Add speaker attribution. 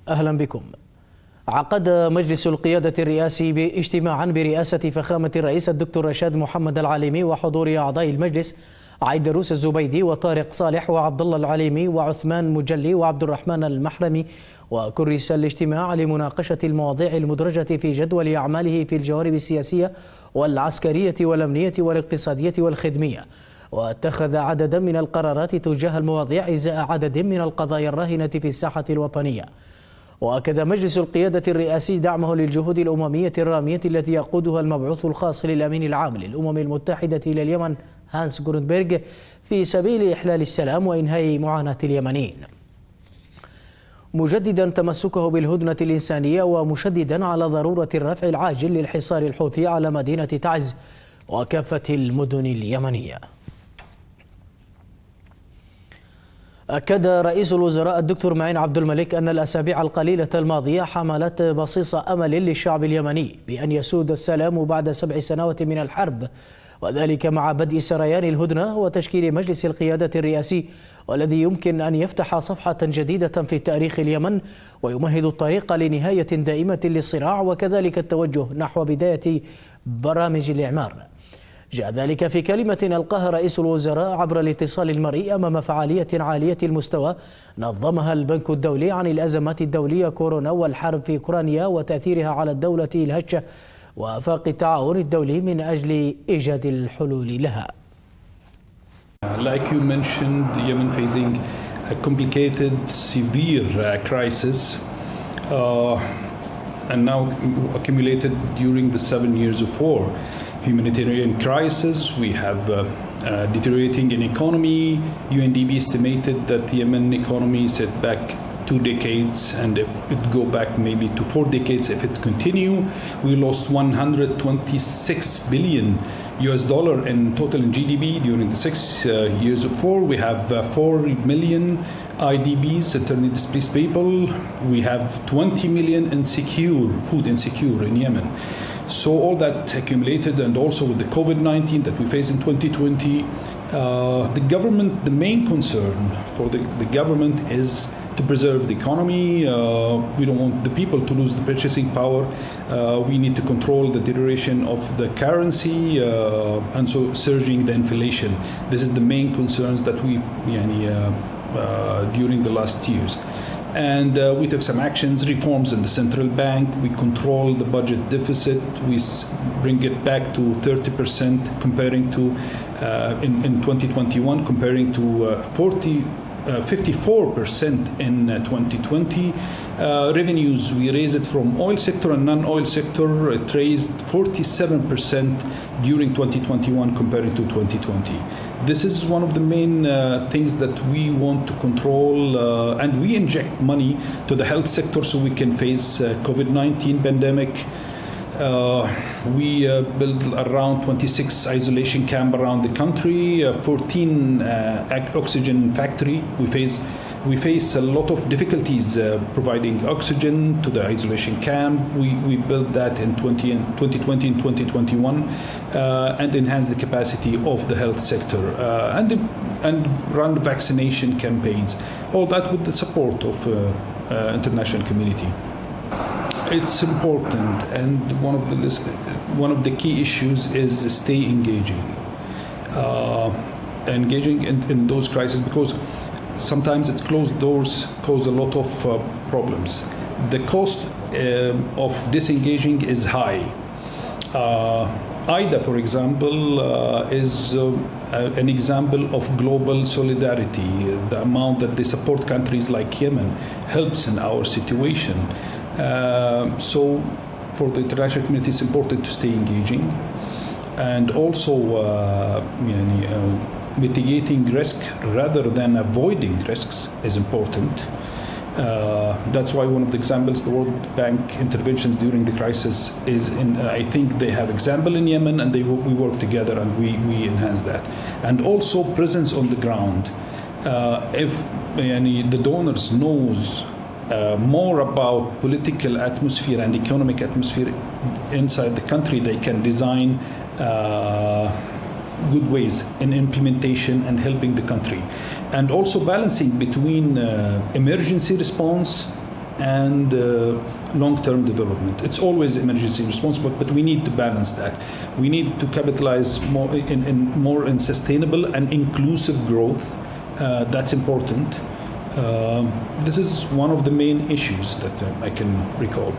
Speaker 1: أهلا بكم. عقد مجلس القيادة الرئاسي اجتماعا برئاسة فخامة الرئيس الدكتور رشاد محمد العليمي وحضور أعضاء المجلس عيدروس الزبيدي وطارق صالح وعبد الله العليمي وعثمان مجلي وعبد الرحمن المحرمي. وكرس الاجتماع لمناقشة المواضيع المدرجة في جدول أعماله في الجوانب السياسية والعسكرية والأمنية والاقتصادية والخدمية، واتخذ عددا من القرارات تجاه المواضيع إزاء عدد من القضايا الراهنة في الساحة الوطنية. وأكد مجلس القيادة الرئاسي دعمه للجهود الأممية الرامية التي يقودها المبعوث الخاص للأمين العام للأمم المتحدة إلى اليمن هانس غورنبرغ في سبيل إحلال السلام وإنهاء معاناة اليمنيين، مجددا تمسكه بالهدنة الإنسانية ومشددا على ضرورة الرفع العاجل للحصار الحوثي على مدينة تعز وكافة المدن اليمنية. أكد رئيس الوزراء الدكتور معين عبد الملك أن الأسابيع القليلة الماضية حملت بصيص أمل للشعب اليمني بأن يسود السلام بعد 7 سنوات من الحرب، وذلك مع بدء سريان الهدنة وتشكيل مجلس القيادة الرئاسي، والذي يمكن أن يفتح صفحة جديدة في تاريخ اليمن ويمهد الطريق لنهاية دائمة للصراع، وكذلك التوجه نحو بداية برامج الإعمار. جاء ذلك في كلمة ألقاها رئيس الوزراء عبر الاتصال المرئي أمام فعالية عالية المستوى نظمها البنك الدولي عن الأزمات الدولية كورونا والحرب في أوكرانيا وتأثيرها على الدولة الهشة وآفاق التعاون الدولي من أجل إيجاد الحلول لها.
Speaker 2: Like you mentioned, Yemen facing a complicated, severe crisis, and now accumulated during the 7 years of war. Humanitarian crisis, we have deteriorating in economy. UNDP estimated that the Yemen economy set back 2 decades, and if it go back maybe to 4 decades if it continue. We lost 126 billion US dollar in total in GDP during the 6 years of war. We have 4 million IDPs, internally displaced people. We have 20 million food insecure in Yemen. So all that accumulated, and also with the COVID-19 that we faced in 2020, the government, the main concern for the government is to preserve the economy. We don't want the people to lose the purchasing power. We need to control the deterioration of the currency, and so surging the inflation. This is the main concerns that we during the last years. And we took some actions, reforms in the central bank. We control the budget deficit. We bring it back to 30% comparing to in 2021, comparing to 54% in 2020. Revenues, we raised it from oil sector and non-oil sector. It raised 47% during 2021 comparing to 2020. This is one of the main things that we want to control, and we inject money to the health sector so we can face COVID-19 pandemic. We build around 26 isolation camp around the country, 14 oxygen factory. We face a lot of difficulties providing oxygen to the isolation camp. We built that in 2020 and 2021 and enhanced the capacity of the health sector and run vaccination campaigns. All that with the support of international community. It's important, and one of the key issues is stay engaging in those crises, because sometimes it's closed doors cause a lot of problems. The cost of disengaging is high. IDA, for example, is an example of global solidarity. The amount that they support countries like Yemen helps in our situation. So for the international community, it's important to stay engaging, and also mitigating risk rather than avoiding risks is important. That's why one of the examples, the World Bank interventions during the crisis is I think they have example in Yemen, and we work together and we enhance that. And also presence on the ground. If the donors knows more about political atmosphere and economic atmosphere inside the country, they can design good ways in implementation and helping the country. And also balancing between emergency response and long-term development. It's always emergency response, but we need to balance that. We need to capitalize more in sustainable and inclusive growth. That's important. This is one of the main issues that I can recall.